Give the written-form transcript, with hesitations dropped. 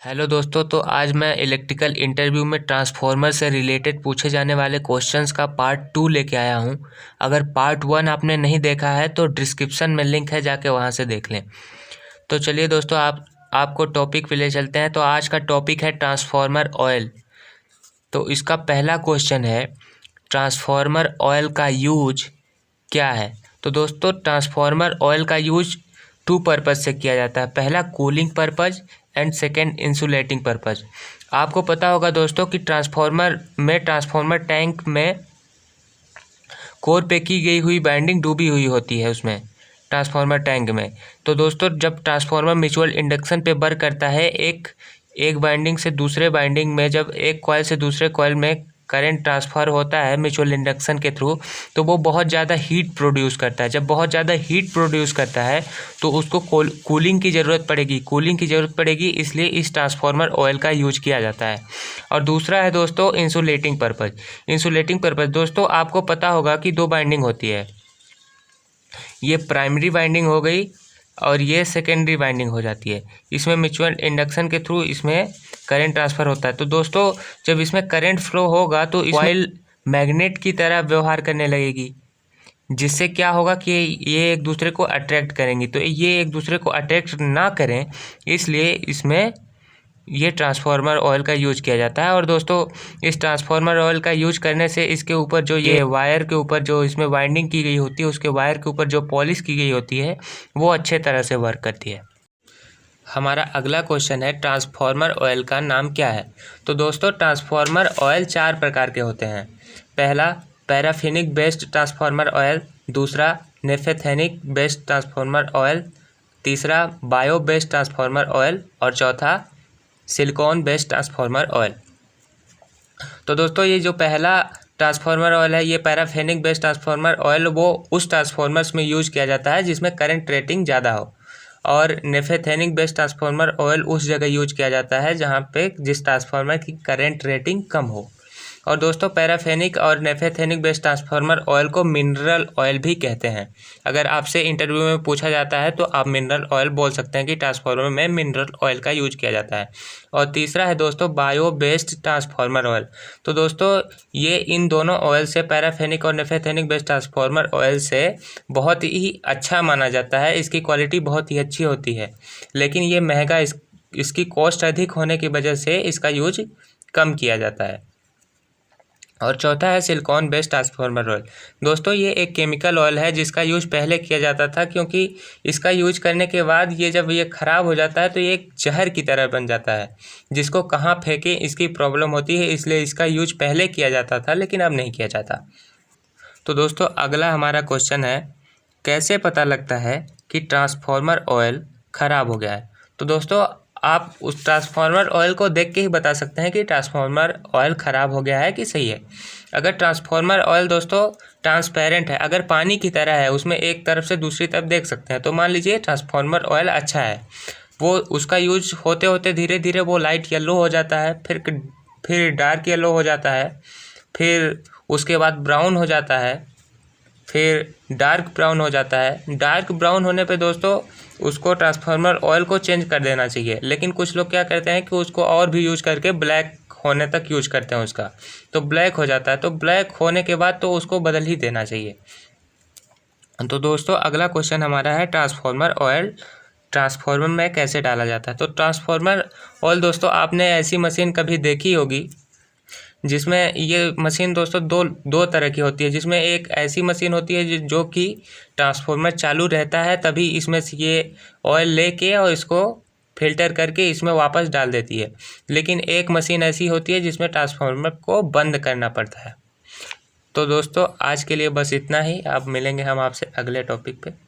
Hello दोस्तों, तो आज मैं इलेक्ट्रिकल इंटरव्यू में ट्रांसफार्मर से रिलेटेड पूछे जाने वाले क्वेश्चंस का पार्ट 2 लेके आया हूं। अगर पार्ट 1 आपने नहीं देखा है तो डिस्क्रिप्शन में लिंक है, जाके वहां से देख लें। तो चलिए दोस्तों, आपको टॉपिक पे ले चलते हैं। तो आज का टॉपिक है ट्रांसफार्मर ऑयल। तो इसका पहला क्वेश्चन है, ट्रांसफार्मर ऑयल का यूज क्या है। तो दोस्तों, ट्रांसफार्मर ऑयल का यूज 2 पर्पज़ से किया जाता है। पहला cooling purpose and second insulating purpose. आपको पता होगा दोस्तों कि ट्रांसफार्मर टैंक में कोर पे की गई हुई वाइंडिंग डूबी हुई होती है उसमें, ट्रांसफार्मर टैंक में। तो दोस्तों, जब ट्रांसफार्मर म्यूचुअल इंडक्शन पे वर्क करता है, एक वाइंडिंग से दूसरे वाइंडिंग में जब एक कॉइल से दूसरे कॉइल में करंट ट्रांसफ़र होता है म्यूचुअल इंडक्शन के थ्रू, तो वो बहुत ज़्यादा हीट प्रोड्यूस करता है। जब बहुत ज़्यादा हीट प्रोड्यूस करता है तो उसको कूलिंग की ज़रूरत पड़ेगी, इसलिए इस ट्रांसफार्मर ऑयल का यूज किया जाता है। और दूसरा है दोस्तों इंसुलेटिंग पर्पज़। दोस्तों, आपको पता होगा कि 2 बाइंडिंग होती है, ये प्राइमरी बाइंडिंग हो गई और ये सेकेंडरी बाइंडिंग हो जाती है। इसमें म्यूचुअल इंडक्शन के थ्रू इसमें करंट ट्रांसफ़र होता है। तो दोस्तों, जब इसमें करंट फ्लो होगा तो कॉइल मैग्नेट की तरह व्यवहार करने लगेगी, जिससे क्या होगा कि ये एक दूसरे को अट्रैक्ट करेंगी। तो ये एक दूसरे को अट्रैक्ट ना करें, इसलिए इसमें ये ट्रांसफार्मर ऑयल का यूज किया जाता है। और दोस्तों, इस ट्रांसफार्मर ऑयल का यूज करने से इसके ऊपर जो ये वायर के ऊपर जो इसमें वाइंडिंग की गई होती है, उसके वायर के ऊपर जो पॉलिश की गई होती है, वो अच्छे तरह से वर्क करती है। हमारा अगला क्वेश्चन है, ट्रांसफार्मर ऑयल का नाम क्या है। तो दोस्तों, ट्रांसफार्मर ऑयल 4 प्रकार के होते हैं। पहला पैराफिनिक बेस्ड ट्रांसफार्मर ऑयल, दूसरा नेफेथेनिक बेस्ड ट्रांसफार्मर ऑयल, तीसरा बायो बेस्ड ट्रांसफार्मर ऑयल और चौथा सिलिकॉन बेस्ड ट्रांसफार्मर ऑयल। तो दोस्तों, ये जो पहला ट्रांसफार्मर ऑयल है, ये पैराफिनिक बेस्ड ट्रांसफार्मर ऑयल वो उस ट्रांसफार्मर्स में यूज किया जाता है जिसमें करंट रेटिंग ज़्यादा हो। और नेफेथेनिक बेस्ड ट्रांसफार्मर ऑयल उस जगह यूज किया जाता है जहाँ पे जिस ट्रांसफार्मर की करंट रेटिंग कम हो। और दोस्तों, पैराफेनिक और नेफेथेनिक बेस्ड ट्रांसफार्मर ऑयल को मिनरल ऑयल भी कहते हैं। अगर आपसे इंटरव्यू में पूछा जाता है तो आप मिनरल ऑयल बोल सकते हैं कि ट्रांसफार्मर में मिनरल ऑयल का यूज किया जाता है। और तीसरा है दोस्तों बायो बेस्ड ट्रांसफार्मर ऑयल। तो दोस्तों, ये इन दोनों ऑयल से, पैराफेनिक और नेफेथेनिक बेस्ड ट्रांसफार्मर ऑयल से बहुत ही अच्छा माना जाता है। इसकी क्वालिटी बहुत ही अच्छी होती है, लेकिन ये महंगा, इसकी कॉस्ट अधिक होने की वजह से इसका यूज कम किया जाता है। और चौथा है सिलिकॉन बेस्ड ट्रांसफार्मर ऑयल। दोस्तों, ये एक केमिकल ऑयल है जिसका यूज पहले किया जाता था, क्योंकि इसका यूज करने के बाद जब ये ख़राब हो जाता है तो ये एक जहर की तरह बन जाता है, जिसको कहाँ फेंके इसकी प्रॉब्लम होती है, इसलिए इसका यूज पहले किया जाता था लेकिन अब नहीं किया जाता। तो दोस्तों, अगला हमारा क्वेश्चन है, कैसे पता लगता है कि ट्रांसफार्मर ऑयल ख़राब हो गया है। तो दोस्तों, आप उस ट्रांसफार्मर ऑयल को देख के ही बता सकते हैं कि ट्रांसफार्मर ऑयल ख़राब हो गया है कि सही है। अगर ट्रांसफार्मर ऑयल दोस्तों ट्रांसपेरेंट है, अगर पानी की तरह है, उसमें एक तरफ से दूसरी तरफ देख सकते हैं, तो मान लीजिए ट्रांसफार्मर ऑयल अच्छा है। वो उसका यूज होते होते धीरे धीरे वो लाइट येलो हो जाता है, फिर डार्क येलो हो जाता है, फिर उसके बाद ब्राउन हो जाता है, फिर डार्क ब्राउन हो जाता है। डार्क ब्राउन होने पे दोस्तों उसको ट्रांसफार्मर ऑयल को चेंज कर देना चाहिए। लेकिन कुछ लोग क्या करते हैं कि उसको और भी यूज करके ब्लैक होने तक यूज करते हैं उसका, तो ब्लैक हो जाता है। तो ब्लैक होने के बाद तो उसको बदल ही देना चाहिए। तो दोस्तों, अगला क्वेश्चन हमारा है, ट्रांसफार्मर ऑयल ट्रांसफार्मर में कैसे डाला जाता है। तो ट्रांसफार्मर ऑयल दोस्तों, आपने ऐसी मशीन कभी देखी होगी जिसमें ये मशीन दोस्तों दो तरह की होती है। जिसमें एक ऐसी मशीन होती है जो कि ट्रांसफार्मर चालू रहता है तभी इसमें से ये ऑयल लेके और इसको फिल्टर करके इसमें वापस डाल देती है। लेकिन एक मशीन ऐसी होती है जिसमें ट्रांसफार्मर को बंद करना पड़ता है। तो दोस्तों, आज के लिए बस इतना ही। अब मिलेंगे हम आपसे अगले टॉपिक पे।